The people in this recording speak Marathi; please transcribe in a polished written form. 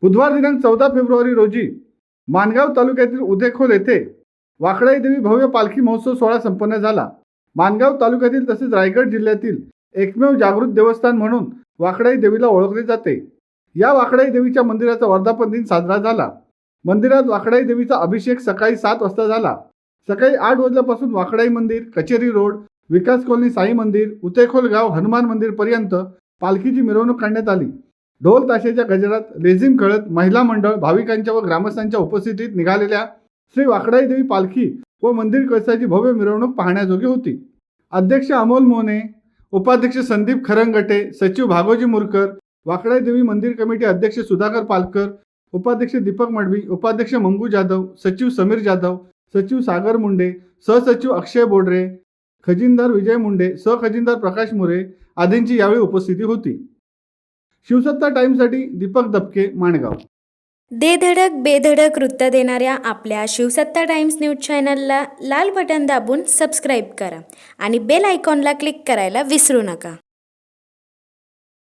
बुधवार दिनांक 14 फेब्रुवारी रोजी माणगाव तालुक्यातील उदेखोल येथे वाकडाई देवी भव्य पालखी महोत्सव सोहळा संपन्न झाला। माणगाव तालुक्यातील तसेच रायगड जिल्ह्यातील एकमेव जागृत देवस्थान म्हणून वाकडाई देवीला ओळखले जाते। या वाकडाई देवीच्या मंदिराचा वर्धापन दिन साजरा झाला। मंदिरात वाकडाई देवीचा अभिषेक सकाळी 7 वाजता झाला। सकाळी 8 वाजल्यापासून वाकडाई मंदिर, कचेरी रोड, विकास कॉलनी साई मंदिर, उतेखोल गाव हनुमान मंदिर पर्यंत पालखीची मिरवणूक काढण्यात आली। ढोल ताशाच्या गजरात, लेझिम खेळत महिला मंडळ, भाविकांच्या व ग्रामस्थांच्या उपस्थितीत निघालेल्या श्री वाकडाई देवी पालखी व मंदिर कळसाची भव्य मिरवणूक पाहण्याजोगी होती। अध्यक्ष अमोल मोने, उपाध्यक्ष संदीप खरंगटे, सचिव भागोजी मुरकर, वाकडाई देवी मंदिर कमिटी अध्यक्ष सुधाकर पालकर, उपाध्यक्ष दीपक मडवी, उपाध्यक्ष मंगू जाधव, सचिव समीर जाधव, सचिव सागर मुंडे, सहसचिव अक्षय बोडरे, खजिनदार विजय मुंडे, सहखजिनदार प्रकाश मुरे आदींची यावेळी उपस्थिती होती। शिवसत्ता टाइम्ससाठी दीपक दबके, माणगाव। दे धडक बेधडक वृत्त देणाऱ्या आपल्या शिवसत्ता टाइम्स न्यूज चॅनलला लाल बटन दाबून सबस्क्राईब करा आणि बेल आयकॉनला क्लिक करायला विसरू नका।